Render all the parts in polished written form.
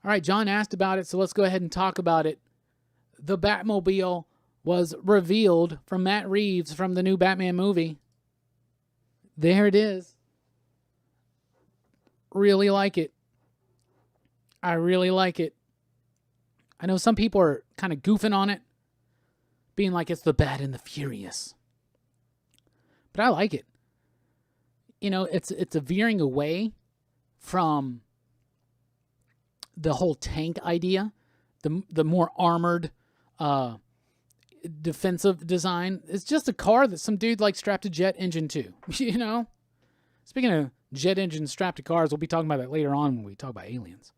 All right, John asked about it, so let's go ahead and talk about it. The Batmobile was revealed from Matt Reeves from the new Batman movie. There it is. Really like it. I really like it. I know some people are kind of goofing on it, being like it's the Bat and the Furious. But I like it. You know, it's a veering away from the whole tank idea, the more armored, defensive design. It's just a car that some dude like strapped a jet engine to. You know, speaking of jet engines strapped to cars, we'll be talking about that later on when we talk about aliens.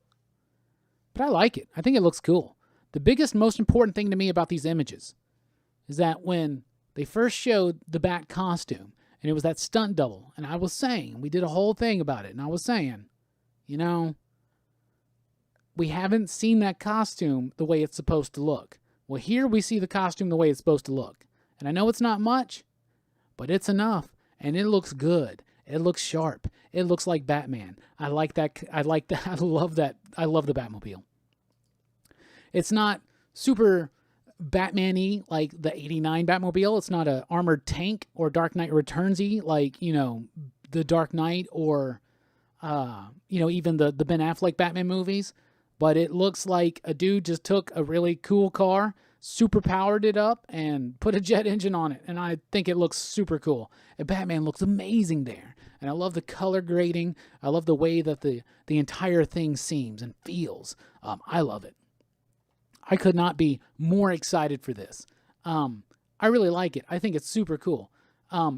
But I like it. I think it looks cool. The biggest, most important thing to me about these images is that when they first showed the Bat costume, and it was that stunt double, and I was saying, we did a whole thing about it, and I was saying, you know, we haven't seen that costume the way it's supposed to look. Well, here we see the costume the way it's supposed to look. And I know it's not much, but it's enough, and it looks good. It looks sharp. It looks like Batman. I like that. I like that. I love that. I love the Batmobile. It's not super Batman-y like the 89 Batmobile. It's not an armored tank or Dark Knight Returns-y like, you know, the Dark Knight or, you know, even the Ben Affleck Batman movies. But it looks like a dude just took a really cool car, super powered it up, and put a jet engine on it. And I think it looks super cool. And Batman looks amazing there. And I love the color grading. I love the way that the entire thing seems and feels. I love it. I could not be more excited for this. I really like it. I think it's super cool.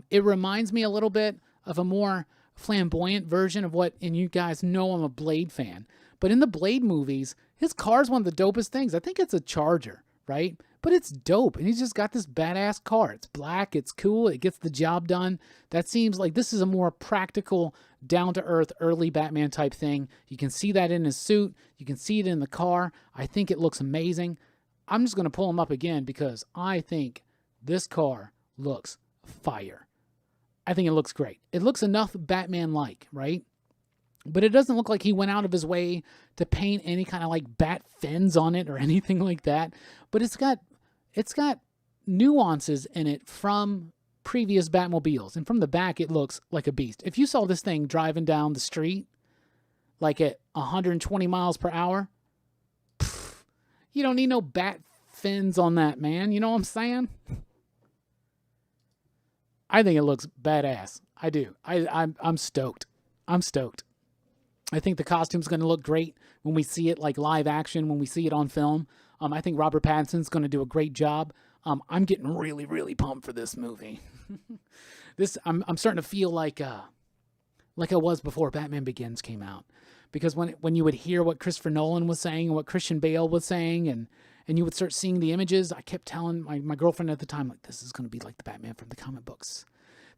It reminds me a little bit of a more flamboyant version of what, and you guys know I'm a Blade fan, but in the Blade movies, his car's one of the dopest things. I think it's a Charger, right? But it's dope, and he's just got this badass car. It's black, it's cool, it gets the job done. That seems like this is a more practical, down-to-earth, early Batman type thing. You can see that in his suit. You can see it in the car. I think it looks amazing. I'm just going to pull him up again because I think this car looks fire. I think it looks great. It looks enough Batman-like, right? But it doesn't look like he went out of his way to paint any kind of like bat fins on it or anything like that. But it's got nuances in it from previous Batmobiles. And from the back, it looks like a beast. If you saw this thing driving down the street like at 120 miles per hour, you don't need no bat fins on that, man. You know what I'm saying? I think it looks badass. I do. I'm stoked. I'm stoked. I think the costume's going to look great when we see it like live action, when we see it on film. I think Robert Pattinson's going to do a great job. I'm getting really, really pumped for this movie. I'm starting to feel like I was before Batman Begins came out. Because when you would hear what Christopher Nolan was saying and what Christian Bale was saying, and you would start seeing the images, I kept telling my girlfriend at the time, like, this is going to be like the Batman from the comic books.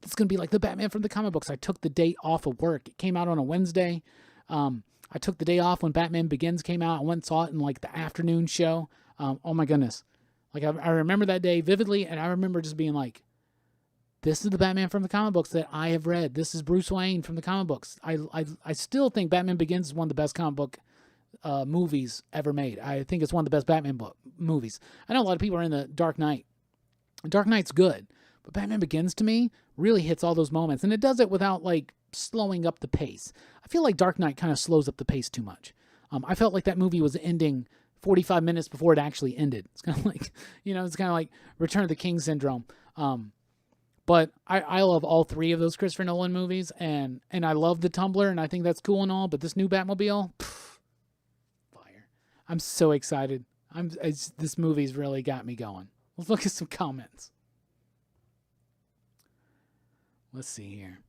This is going to be like the Batman from the comic books. I took the day off of work. It came out on a Wednesday. I took the day off when Batman Begins came out. I went and saw it in like the afternoon show. Oh my goodness. Like I remember that day vividly, and I remember just being like, this is the Batman from the comic books that I have read. This is Bruce Wayne from the comic books. I still think Batman Begins is one of the best comic book movies ever made. I think it's one of the best Batman movies. I know a lot of people are in the Dark Knight. Dark Knight's good, but Batman Begins to me really hits all those moments, and it does it without like slowing up the pace. I feel like Dark Knight kind of slows up the pace too much. I felt like that movie was ending 45 minutes before it actually ended. It's kind of like, it's kind of like Return of the King syndrome. But I love all three of those Christopher Nolan movies, and I love the Tumbler, and I think that's cool and all, but this new Batmobile, fire. I'm so excited. This movie's really got me going. Let's look at some comments. Let's see here.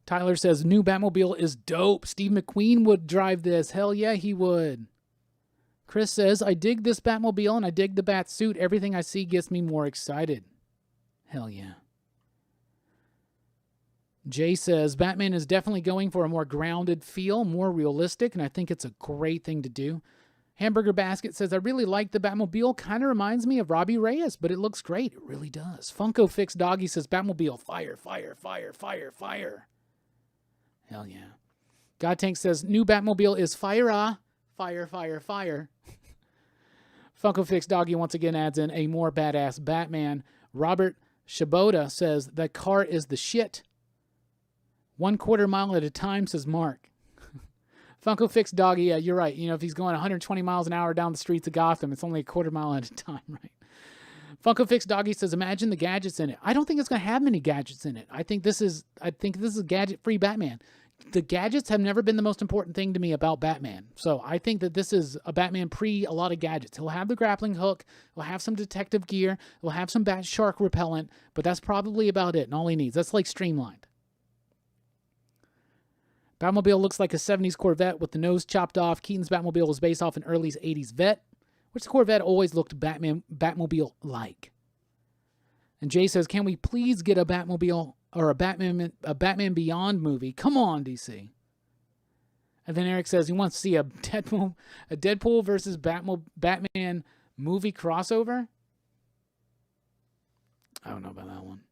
Tyler says, new Batmobile is dope. Steve McQueen would drive this. Hell yeah, he would. Chris says, I dig this Batmobile and I dig the bat suit. Everything I see gets me more excited. Hell yeah. Jay says, Batman is definitely going for a more grounded feel, more realistic, and I think it's a great thing to do. Hamburger Basket says, I really like the Batmobile. Kind of reminds me of Robbie Reyes, but it looks great. It really does. Funko Fix Doggy says, Batmobile, fire, fire, fire, fire, fire. Hell yeah. God Tank says, new Batmobile is fire, Fire, fire, fire. Funko Fix Doggy once again adds in a more badass Batman. Robert Shaboda says, that car is the shit. 1/4 mile at a time, says Mark. Funko Fix Doggy, yeah, you're right. You know, if he's going 120 miles an hour down the streets of Gotham, it's only 1/4 mile at a time, right? Funko Fix Doggy says, imagine the gadgets in it. I don't think it's going to have many gadgets in it. I think this is a gadget-free Batman. The gadgets have never been the most important thing to me about Batman. So I think that this is a Batman pre a lot of gadgets. He'll have the grappling hook. He'll have some detective gear. He'll have some bat shark repellent. But that's probably about it and all he needs. That's like streamlined. Batmobile looks like a 70s Corvette with the nose chopped off. Keaton's Batmobile was based off an early 80s Vet, which the Corvette always looked Batmobile-like. And Jay says, can we please get a Batmobile or a Batman Beyond movie? Come on, DC. And then Eric says he wants to see a Deadpool versus Batman movie crossover. I don't know about that one.